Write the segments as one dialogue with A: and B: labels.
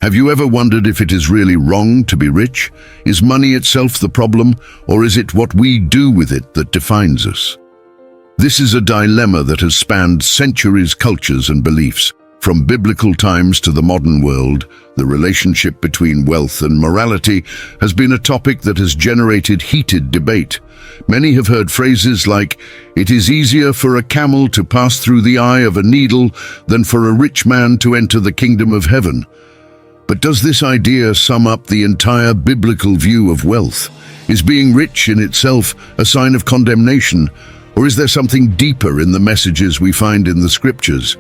A: Have you ever wondered if it is really wrong to be rich? Is money itself the problem, or is it what we do with it that defines us? This is a dilemma that has spanned centuries, cultures, and beliefs. From biblical times to the modern world, the relationship between wealth and morality has been a topic that has generated heated debate. Many have heard phrases like, "It is easier for a camel to pass through the eye of a needle than for a rich man to enter the kingdom of heaven." But does this idea sum up the entire biblical view of wealth? Is being rich in itself a sign of condemnation, or is there something deeper in the messages we find in the scriptures?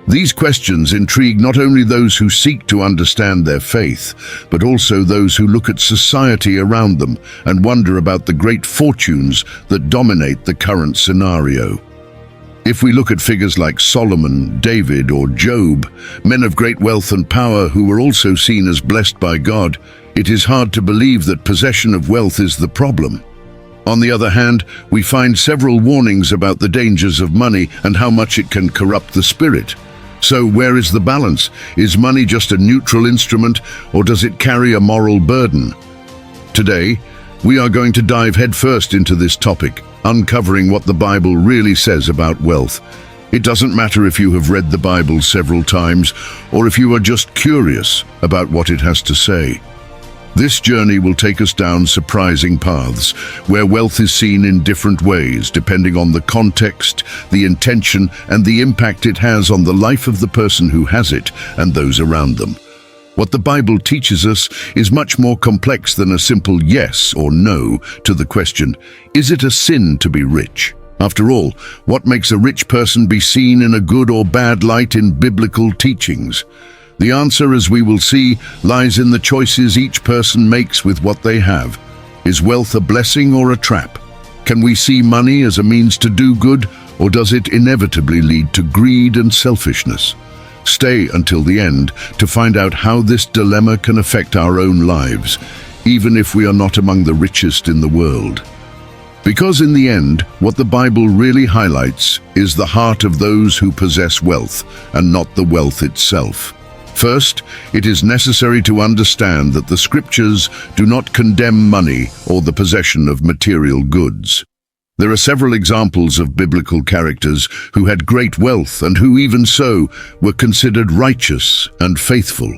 A: These questions intrigue not only those who seek to understand their faith, but also those who look at society around them and wonder about the great fortunes that dominate the current scenario. If we look at figures like Solomon, David, or Job, men of great wealth and power who were also seen as blessed by God, it is hard to believe that possession of wealth is the problem. On the other hand, we find several warnings about the dangers of money and how much it can corrupt the spirit. So where is the balance? Is money just a neutral instrument, or does it carry a moral burden? Today, we are going to dive headfirst into this topic, uncovering what the Bible really says about wealth. It doesn't matter if you have read the Bible several times, or if you are just curious about what it has to say. This journey will take us down surprising paths, where wealth is seen in different ways, depending on the context, the intention, and the impact it has on the life of the person who has it and those around them. What the Bible teaches us is much more complex than a simple yes or no to the question, is it a sin to be rich? After all, what makes a rich person be seen in a good or bad light in biblical teachings? The answer, as we will see, lies in the choices each person makes with what they have. Is wealth a blessing or a trap? Can we see money as a means to do good, or does it inevitably lead to greed and selfishness? Stay until the end to find out how this dilemma can affect our own lives, even if we are not among the richest in the world. Because in the end, what the Bible really highlights is the heart of those who possess wealth, and not the wealth itself. First, it is necessary to understand that the scriptures do not condemn money or the possession of material goods. There are several examples of biblical characters who had great wealth and who even so were considered righteous and faithful.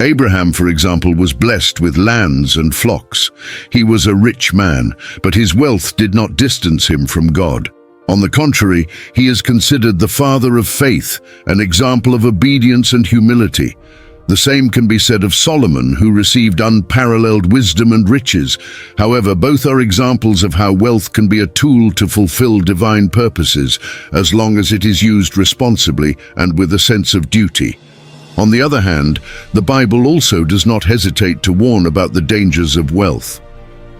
A: Abraham, for example, was blessed with lands and flocks. He was a rich man, but his wealth did not distance him from God. On the contrary, he is considered the father of faith, an example of obedience and humility. The same can be said of Solomon, who received unparalleled wisdom and riches. However, both are examples of how wealth can be a tool to fulfill divine purposes, as long as it is used responsibly and with a sense of duty. On the other hand, the Bible also does not hesitate to warn about the dangers of wealth.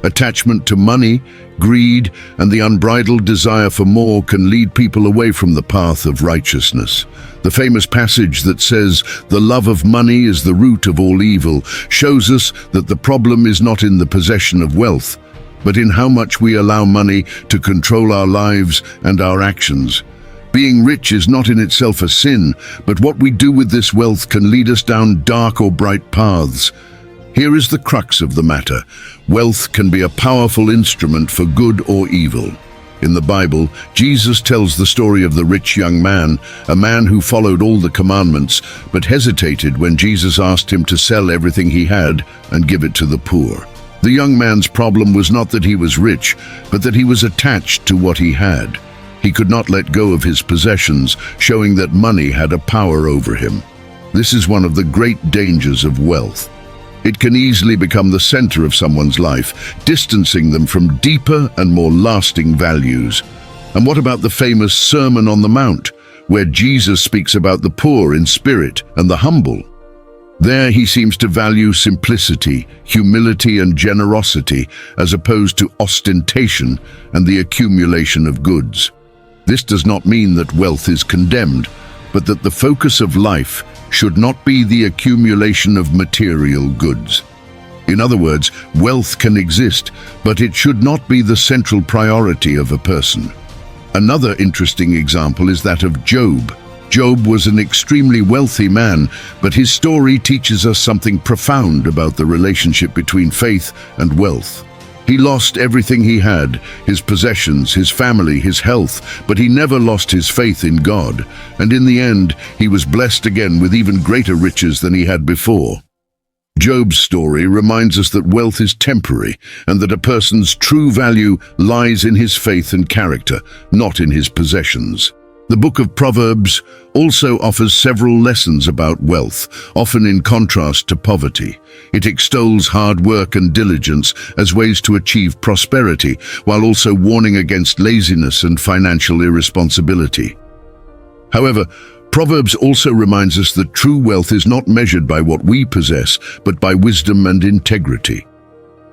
A: Attachment to money, greed, and the unbridled desire for more can lead people away from the path of righteousness. The famous passage that says, "The love of money is the root of all evil," shows us that the problem is not in the possession of wealth, but in how much we allow money to control our lives and our actions. Being rich is not in itself a sin, but what we do with this wealth can lead us down dark or bright paths. Here is the crux of the matter. Wealth can be a powerful instrument for good or evil. In the Bible, Jesus tells the story of the rich young man, a man who followed all the commandments, but hesitated when Jesus asked him to sell everything he had and give it to the poor. The young man's problem was not that he was rich, but that he was attached to what he had. He could not let go of his possessions, showing that money had a power over him. This is one of the great dangers of wealth. It can easily become the center of someone's life, distancing them from deeper and more lasting values. And what about the famous Sermon on the Mount, where Jesus speaks about the poor in spirit and the humble? There he seems to value simplicity, humility, and generosity, as opposed to ostentation and the accumulation of goods. This does not mean that wealth is condemned, but that the focus of life should not be the accumulation of material goods. In other words, wealth can exist, but it should not be the central priority of a person. Another interesting example is that of Job. Job was an extremely wealthy man, but his story teaches us something profound about the relationship between faith and wealth. He lost everything he had, his possessions, his family, his health, but he never lost his faith in God, and in the end, he was blessed again with even greater riches than he had before. Job's story reminds us that wealth is temporary, and that a person's true value lies in his faith and character, not in his possessions. The book of Proverbs also offers several lessons about wealth, often in contrast to poverty. It extols hard work and diligence as ways to achieve prosperity, while also warning against laziness and financial irresponsibility. However, Proverbs also reminds us that true wealth is not measured by what we possess, but by wisdom and integrity.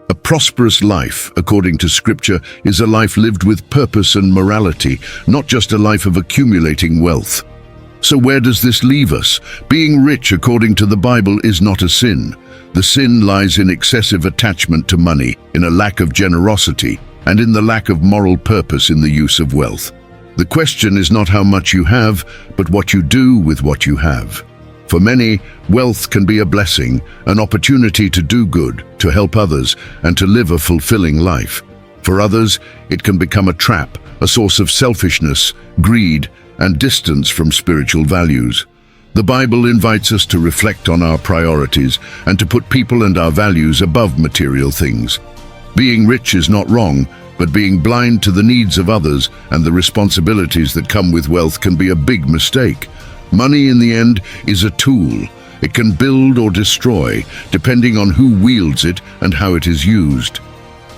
A: A prosperous life, according to Scripture, is a life lived with purpose and morality, not just a life of accumulating wealth. So where does this leave us? Being rich, according to the Bible, is not a sin. The sin lies in excessive attachment to money, in a lack of generosity, and in the lack of moral purpose in the use of wealth. The question is not how much you have, but what you do with what you have. For many, wealth can be a blessing, an opportunity to do good, to help others, and to live a fulfilling life. For others, it can become a trap, a source of selfishness, greed, and distance from spiritual values. The Bible invites us to reflect on our priorities and to put people and our values above material things. Being rich is not wrong, but being blind to the needs of others and the responsibilities that come with wealth can be a big mistake. Money, in the end, is a tool. It can build or destroy, depending on who wields it and how it is used.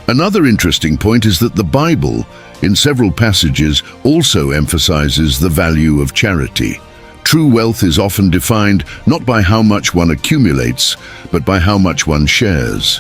A: Another interesting point is that the Bible, in several passages, also emphasizes the value of charity. True wealth is often defined not by how much one accumulates, but by how much one shares.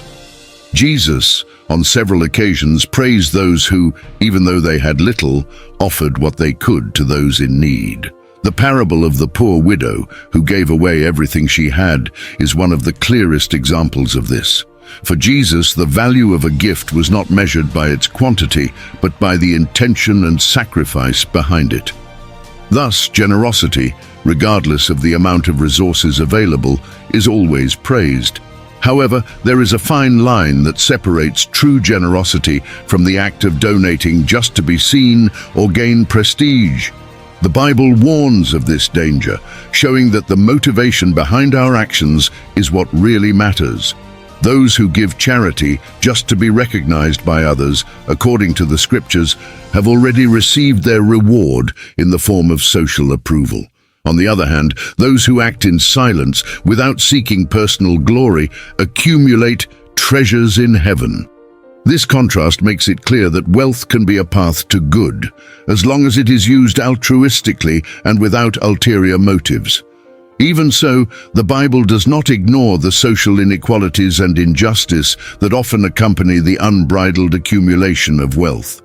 A: Jesus, on several occasions, praised those who, even though they had little, offered what they could to those in need. The parable of the poor widow, who gave away everything she had, is one of the clearest examples of this. For Jesus, the value of a gift was not measured by its quantity, but by the intention and sacrifice behind it. Thus, generosity, regardless of the amount of resources available, is always praised. However, there is a fine line that separates true generosity from the act of donating just to be seen or gain prestige. The Bible warns of this danger, showing that the motivation behind our actions is what really matters. Those who give charity just to be recognized by others, according to the Scriptures, have already received their reward in the form of social approval. On the other hand, those who act in silence, without seeking personal glory, accumulate treasures in heaven. This contrast makes it clear that wealth can be a path to good, as long as it is used altruistically and without ulterior motives. Even so, the Bible does not ignore the social inequalities and injustice that often accompany the unbridled accumulation of wealth.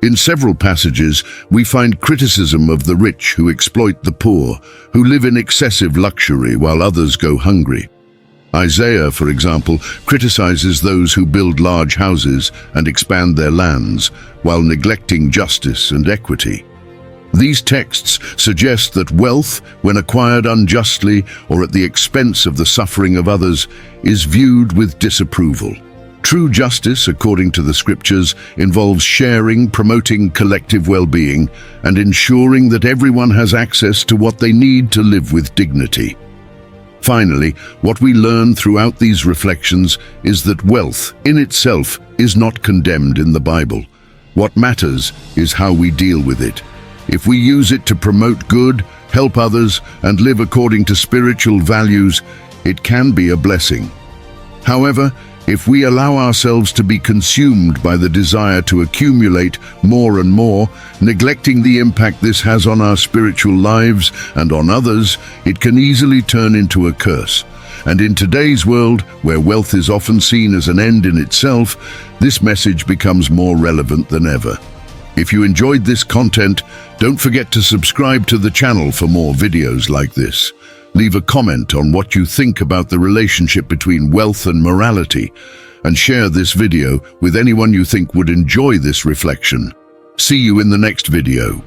A: In several passages, we find criticism of the rich who exploit the poor, who live in excessive luxury while others go hungry. Isaiah, for example, criticizes those who build large houses and expand their lands, while neglecting justice and equity. These texts suggest that wealth, when acquired unjustly or at the expense of the suffering of others, is viewed with disapproval. True justice, according to the Scriptures, involves sharing, promoting collective well-being, and ensuring that everyone has access to what they need to live with dignity. Finally, what we learn throughout these reflections is that wealth, in itself, is not condemned in the Bible. What matters is how we deal with it. If we use it to promote good, help others, and live according to spiritual values, it can be a blessing. However, if we allow ourselves to be consumed by the desire to accumulate more and more, neglecting the impact this has on our spiritual lives and on others, it can easily turn into a curse. And in today's world, where wealth is often seen as an end in itself, this message becomes more relevant than ever. If you enjoyed this content, don't forget to subscribe to the channel for more videos like this. Leave a comment on what you think about the relationship between wealth and morality, and share this video with anyone you think would enjoy this reflection. See you in the next video.